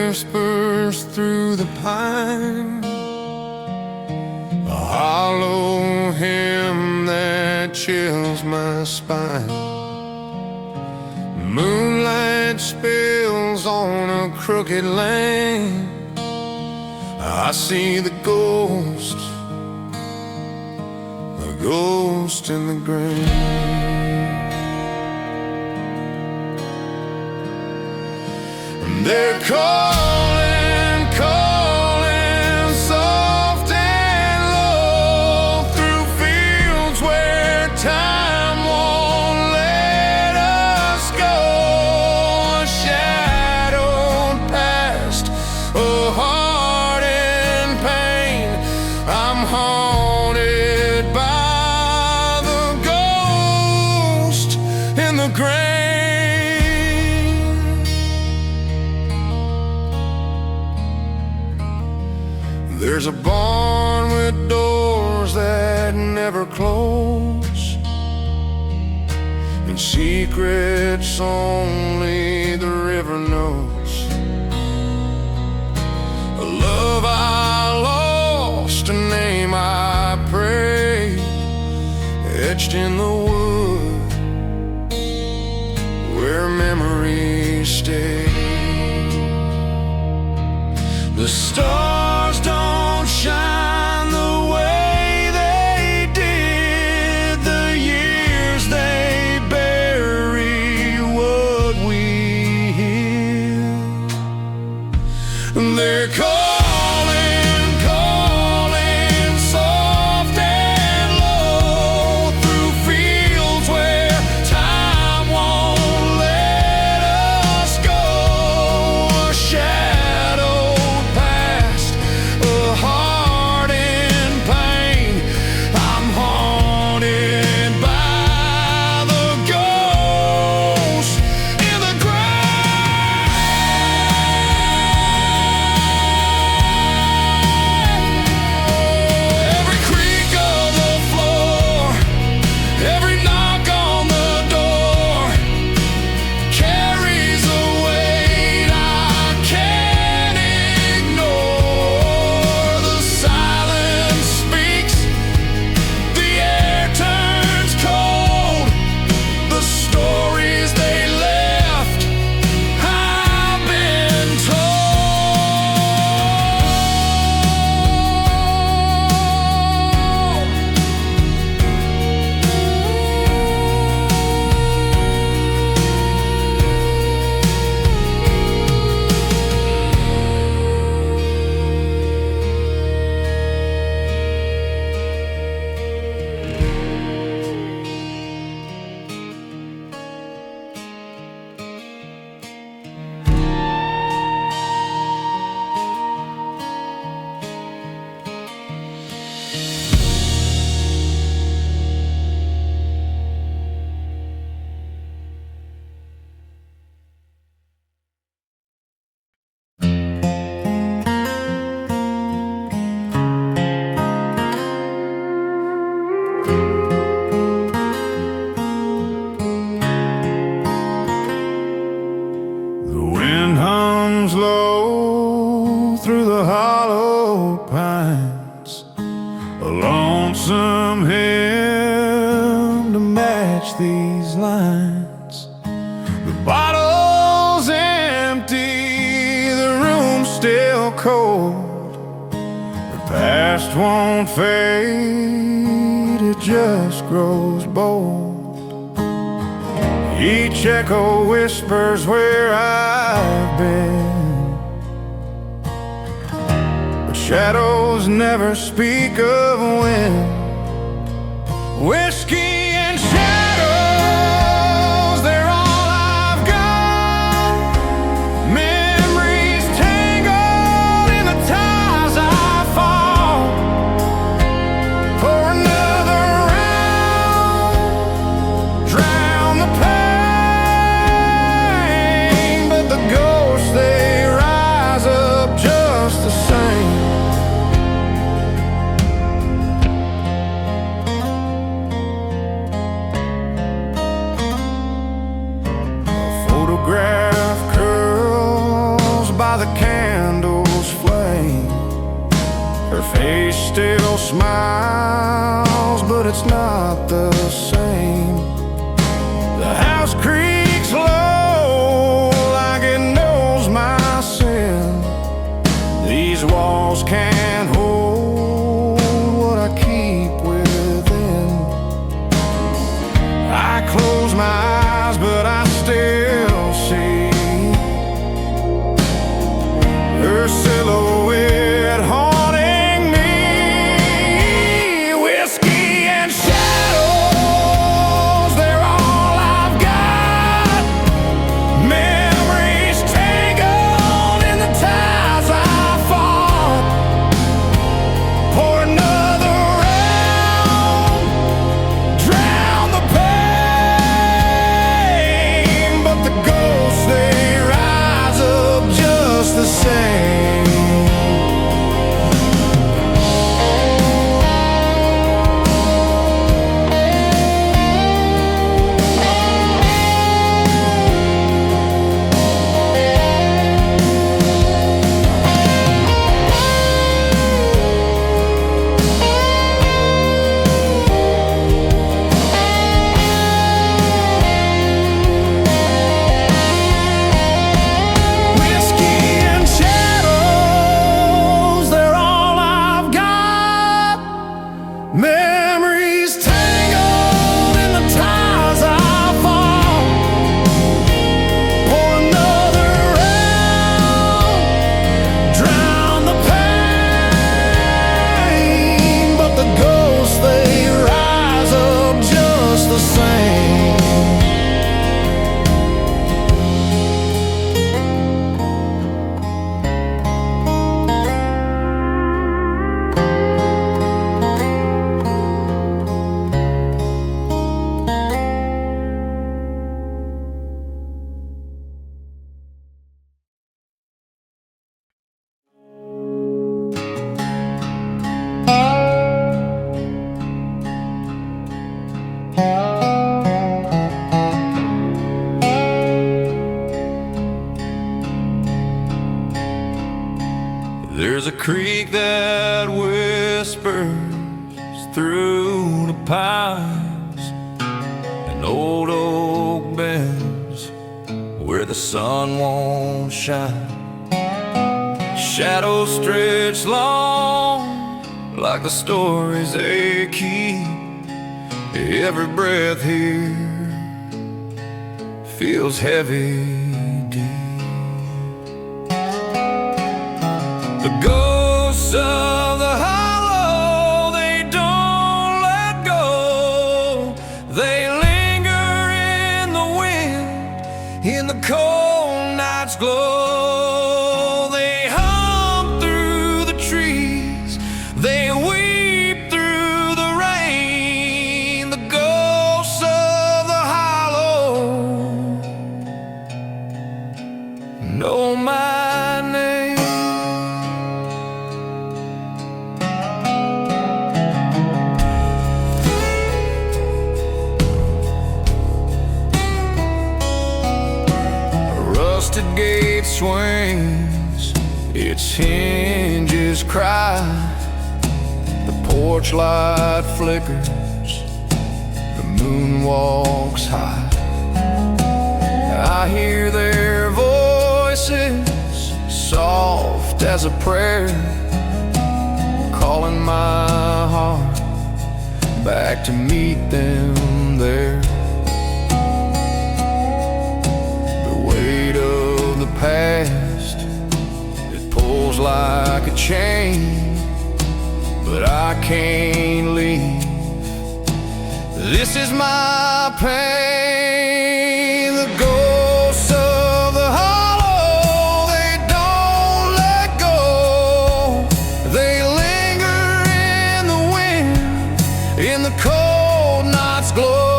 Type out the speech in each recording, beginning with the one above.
whispers through the pine, a hollow hymn that chills my spine. Moonlight spills on a crooked lane. I see the ghost, a ghost in the grain. They're calling, calling soft and low through fields where time won't let us go. A shadowed past, a heart in pain. I'm haunted by the ghost in the grain. There's a barn with doors that never close, and secrets only the river knows. A love I lost, a name I prayed, etched in the wood where memories stay. The stars don't shine the way they did. The years they bury what we hear. They're calling, calling soft and low through fields where time won't let us go. A shadowed past, a heart in pain. I'm haunted by the ghost in the grave. Every creak of the floor, every knock on the door carries a weight I can't ignore. The silence speaks, the air turns cold. The stories they left, I've been told. The wind hums low through the hollow pines, a lonesome hymn to match these lines. The bottle's empty, the room's still cold. The past won't fade, it just grows bold. Each echo whispers where I've been, but shadows never speak of when. Whiskey and shadows, they're all I've got. Memories tangled in the ties I fall. For another round, drown the pain, but the ghosts, they rise up just the same. by the candle's flame. Her face still smiles, but it's not the same. The house creaks low like it knows my sin. These walls can't hold what I keep within. I close my eyes, but I still see her silhouette haunting me. Whiskey and shadows, they're all I've got. Memories tangled in the ties I fought. Pour another round, drown the pain, but the ghosts, they rise up just the same. Memories tangled in the ties I fought. Pour another round, drown the pain, but the ghosts, they rise up just the same. There's a creek that whispers through the pines, an old oak bends where the sun won't shine. Shadows stretch long like the stories they keep. Every breath here feels heavy, deep. The ghosts of the hollow, they don't let go. They linger in the wind, in the cold night's glow. They hum through the trees, they weep through the rain. The ghosts of the hollow know my name. Rusted gate swings, its hinges cry. The porch light flickers, the moon walks high. I hear their voices, soft as a prayer, calling my heart back to meet them there. Past, it pulls like a chain, but I can't leave. This is my pain. The ghosts of the hollow, they don't let go. They linger in the wind, in the cold night's glow.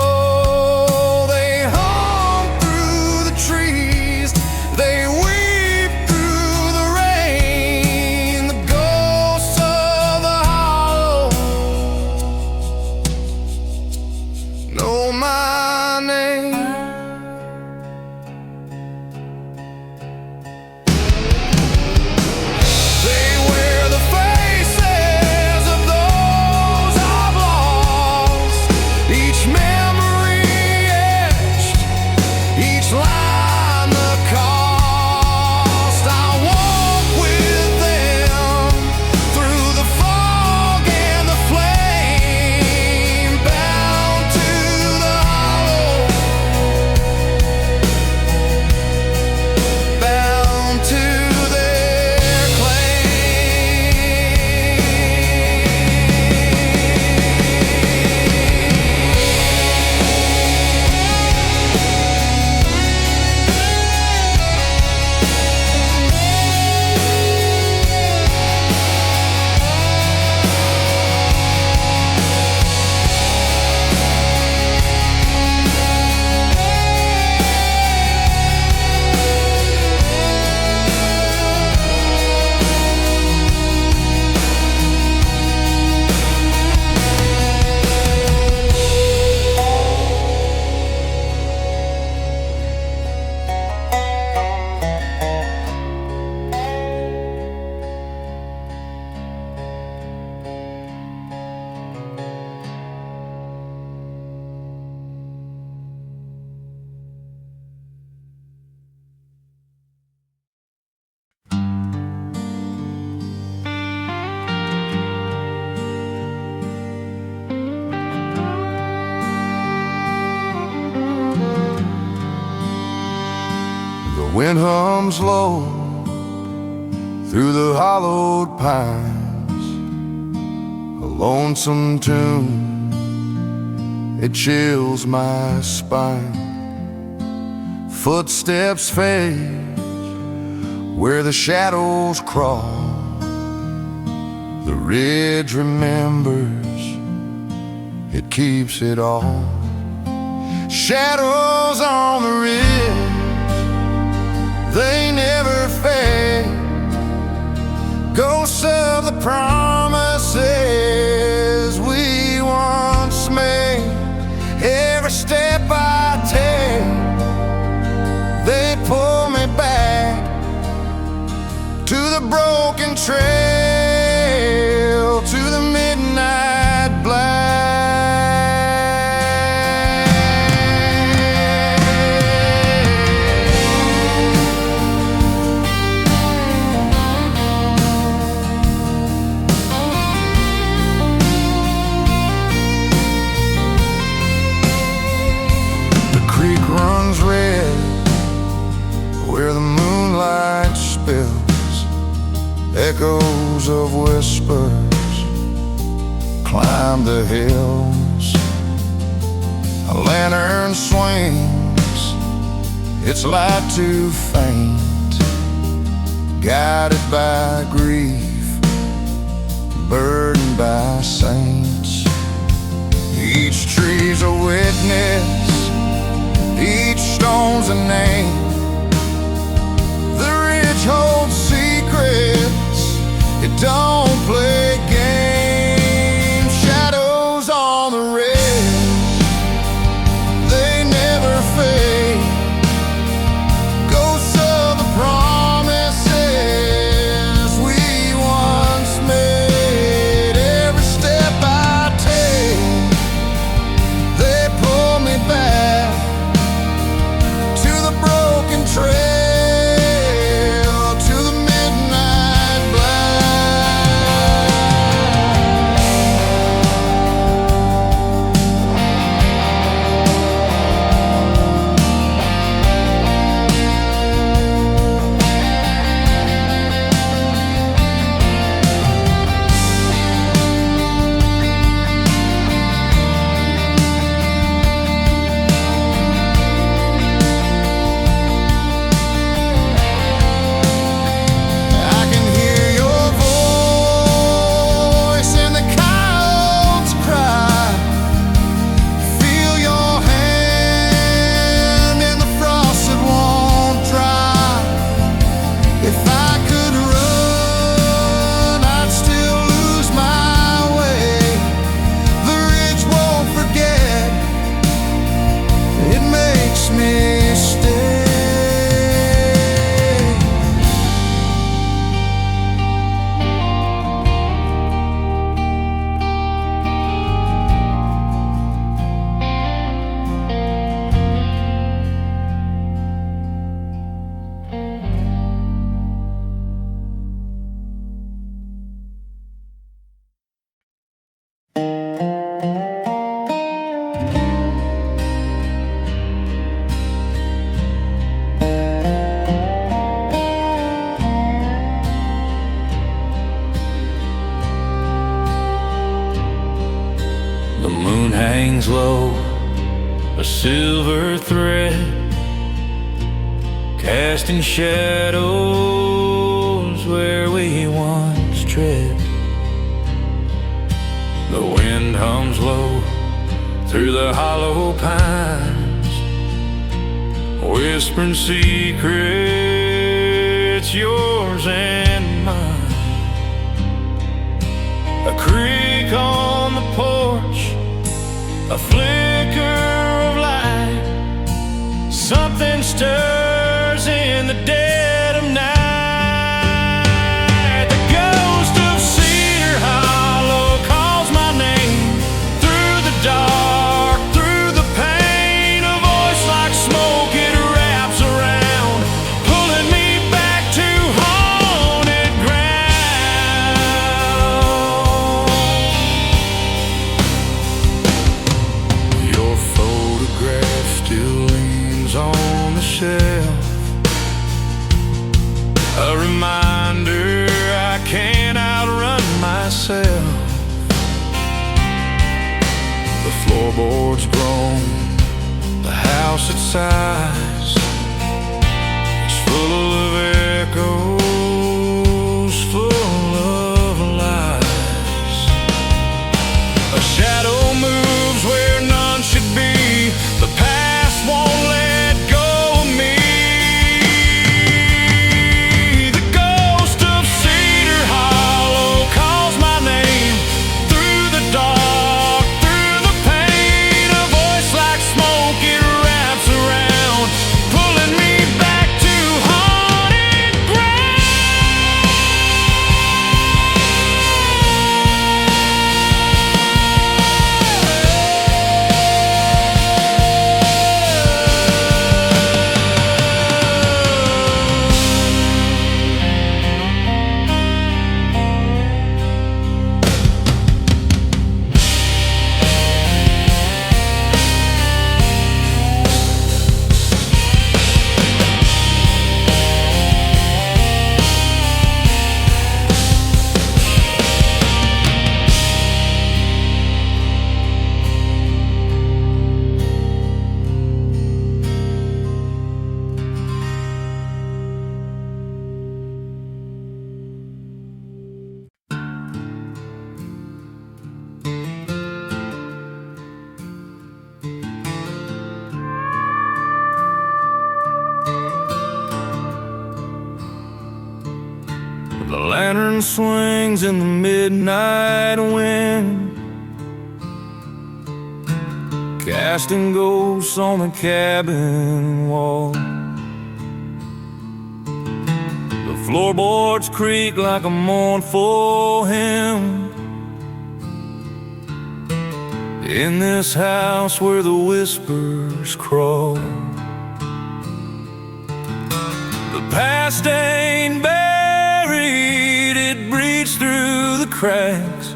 Know my name. wind hums low through the hollowed pines, a lonesome tune, it chills my spine. Footsteps fade where the shadows crawl, the ridge remembers, it keeps it all. Shadows on the ridge, they never fade, ghosts of the promises we once made. Every step I take, they pull me back to the broken trail, to the midnight black. The creek runs red where the moonlight spills, echoes of whispers climb the hills. A lantern swings, its light too faint, guided by grief, burdened by saints. Each tree's a witness, each stone's a name. The ridge holds secrets, it don't play games. Shadows on the ridge, they never fade, ghosts of the promises we once made. Every step I take, they pull me back to the broken trail. The moon hangs low, a silver thread, casting shadows where we once tread. The wind hums low through the hollow pines, whispering secrets, yours and mine. A creak on the porch, a flicker of light, something stirs in the dead of night. The ghost of Cedar Hollow calls my name through the dark, through the pain. A voice like smoke, it wraps around, house its size is full of echoes, full of lies. A shadow moves where none should be. The past won't let go of me. The ghost of Cedar Hollow calls my name through the dark, through the pain. A voice like smoke, it wraps around, pulling me back to haunted The lantern swings in the midnight wind, casting ghosts on the cabin wall. The floorboards creak like a mournful hymn in this house where the whispers crawl. The past ain't buried, it breathes through the cracks.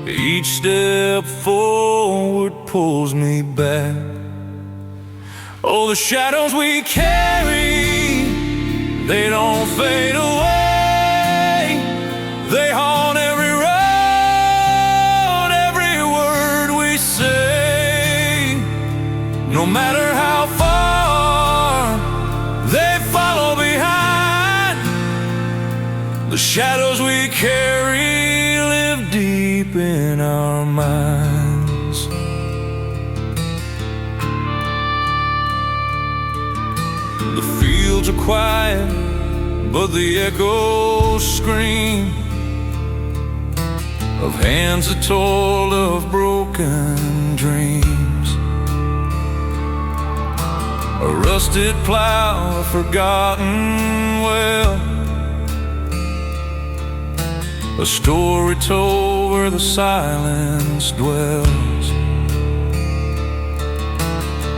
Each step forward pulls me back. Oh, the shadows we carry, they don't fade away. They haunt every road, every word we say. No matter how far they follow behind, the shadows we carry live deep in our minds. The fields are quiet, but the echoes scream of hands that told of broken dreams. A rusted plow, a forgotten well, a story told where the silence dwells.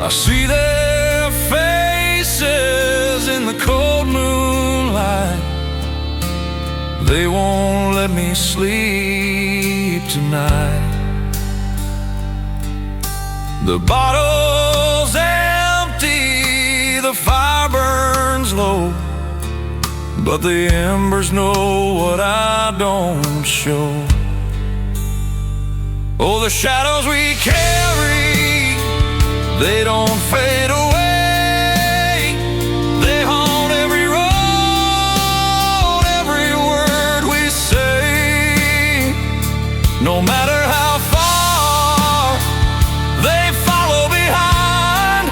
I see their faces in the cold moonlight. They won't let me sleep tonight. The bottle's empty, the fire burns low, but the embers know what I don't show. Oh, the shadows we carry, they don't fade away. They haunt every road, every word we say. No matter how far they follow behind,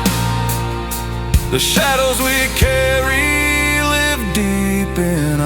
the shadows we carry live deep in